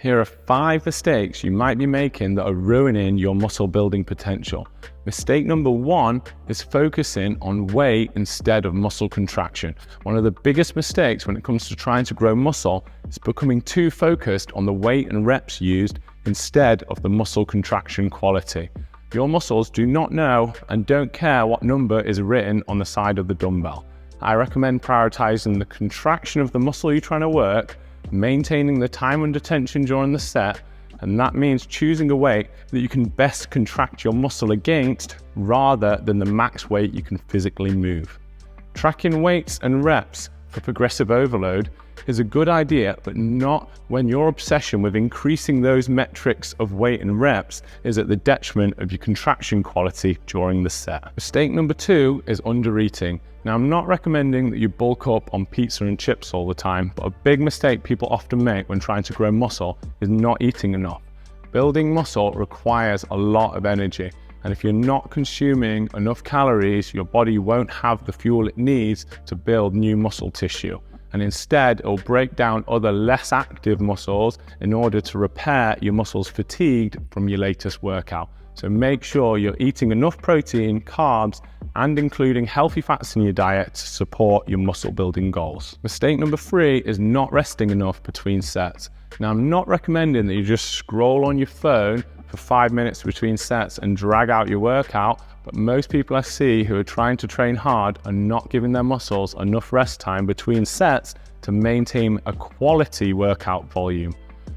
Here are 5 mistakes you might be making that are ruining your muscle building potential. Mistake number 1 is focusing on weight instead of muscle contraction. One of the biggest mistakes when it comes to trying to grow muscle is becoming too focused on the weight and reps used instead of the muscle contraction quality. Your muscles do not know and don't care what number is written on the side of the dumbbell. I recommend prioritizing the contraction of the muscle you're trying to work, maintaining the time under tension during the set, and that means choosing a weight that you can best contract your muscle against rather than the max weight you can physically move. Tracking weights and reps for progressive overload is a good idea, but not when your obsession with increasing those metrics of weight and reps is at the detriment of your contraction quality during the set. Mistake number 2 is undereating. Now, I'm not recommending that you bulk up on pizza and chips all the time, but a big mistake people often make when trying to grow muscle is not eating enough. Building muscle requires a lot of energy, and if you're not consuming enough calories, your body won't have the fuel it needs to build new muscle tissue. And instead, it'll break down other less active muscles in order to repair your muscles fatigued from your latest workout. So make sure you're eating enough protein, carbs, and including healthy fats in your diet to support your muscle building goals. Mistake number 3 is not resting enough between sets. Now, I'm not recommending that you just scroll on your phone for 5 minutes between sets and drag out your workout, but most people I see who are trying to train hard are not giving their muscles enough rest time between sets to maintain a quality workout volume.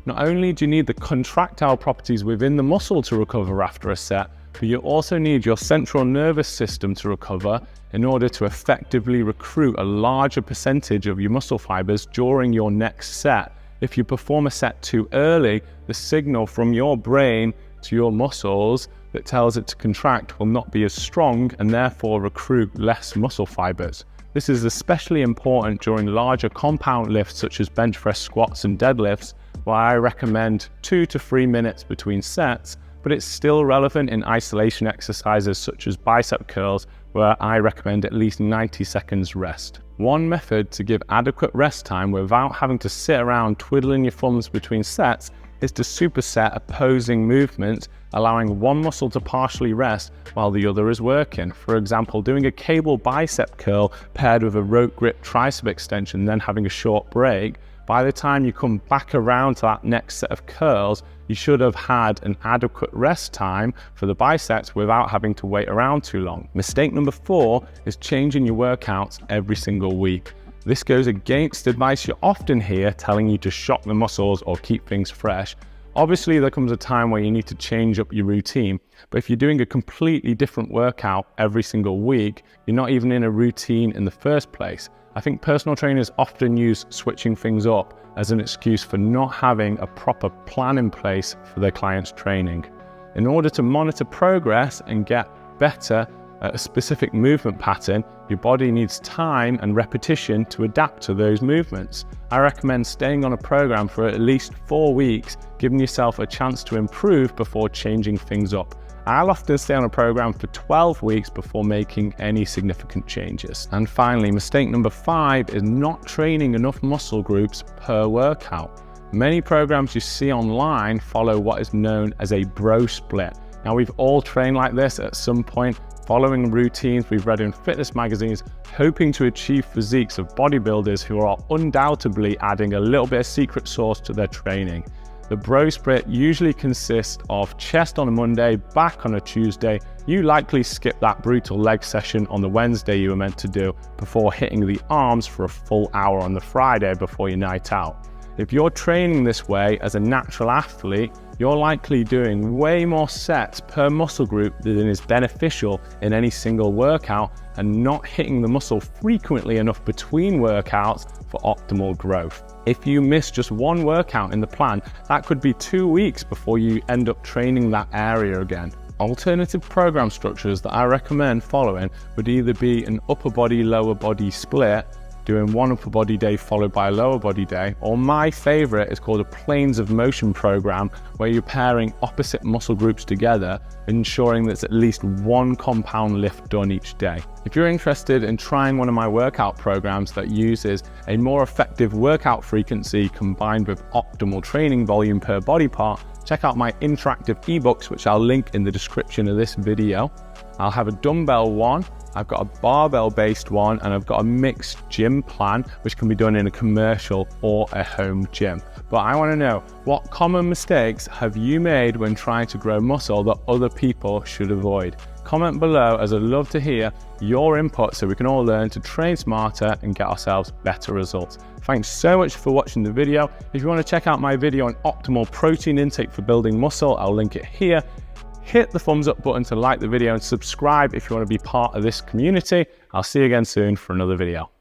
Not only do you need the contractile properties within the muscle to recover after a set, but you also need your central nervous system to recover in order to effectively recruit a larger percentage of your muscle fibers during your next set. If you perform a set too early, the signal from your brain to your muscles that tells it to contract will not be as strong and therefore recruit less muscle fibers. This is especially important during larger compound lifts such as bench press squats and deadlifts, where I recommend 2 to 3 minutes between sets, but it's still relevant in isolation exercises such as bicep curls, where I recommend at least 90 seconds rest. One method to give adequate rest time without having to sit around twiddling your thumbs between sets is to superset opposing movements, allowing one muscle to partially rest while the other is working. For example, doing a cable bicep curl paired with a rope grip tricep extension, then having a short break. By the time you come back around to that next set of curls, you should have had an adequate rest time for the biceps without having to wait around too long. Mistake number 4 is changing your workouts every single week. This goes against advice you often hear telling you to shock the muscles or keep things fresh. Obviously, there comes a time where you need to change up your routine, but if you're doing a completely different workout every single week, you're not even in a routine in the first place. I think personal trainers often use switching things up as an excuse for not having a proper plan in place for their clients' training. In order to monitor progress and get better at a specific movement pattern, your body needs time and repetition to adapt to those movements. I recommend staying on a program for at least 4 weeks, giving yourself a chance to improve before changing things up. I'll often stay on a program for 12 weeks before making any significant changes. And finally, mistake number 5 is not training enough muscle groups per workout. Many programs you see online follow what is known as a bro split. Now, we've all trained like this at some point, following routines we've read in fitness magazines, hoping to achieve physiques of bodybuilders who are undoubtedly adding a little bit of secret sauce to their training. The bro split usually consists of chest on a Monday, back on a Tuesday. You likely skip that brutal leg session on the Wednesday you were meant to do before hitting the arms for a full hour on the Friday before your night out. If you're training this way as a natural athlete, you're likely doing way more sets per muscle group than is beneficial in any single workout and not hitting the muscle frequently enough between workouts for optimal growth. If you miss just one workout in the plan, that could be 2 weeks before you end up training that area again. Alternative program structures that I recommend following would either be an upper body, lower body split, doing one upper body day followed by a lower body day, or my favorite is called a planes of motion program, where you're pairing opposite muscle groups together, ensuring there's at least one compound lift done each day. If you're interested in trying one of my workout programs that uses a more effective workout frequency combined with optimal training volume per body part, check out my interactive ebooks, which I'll link in the description of this video. I'll have a dumbbell one, I've got a barbell based one, and I've got a mixed gym plan, which can be done in a commercial or a home gym. But I want to know, what common mistakes have you made when trying to grow muscle that other people should avoid? Comment below, as I'd love to hear your input so we can all learn to train smarter and get ourselves better results. Thanks so much for watching the video. If you want to check out my video on optimal protein intake for building muscle, I'll link it here. Hit the thumbs up button to like the video and subscribe if you want to be part of this community. I'll see you again soon for another video.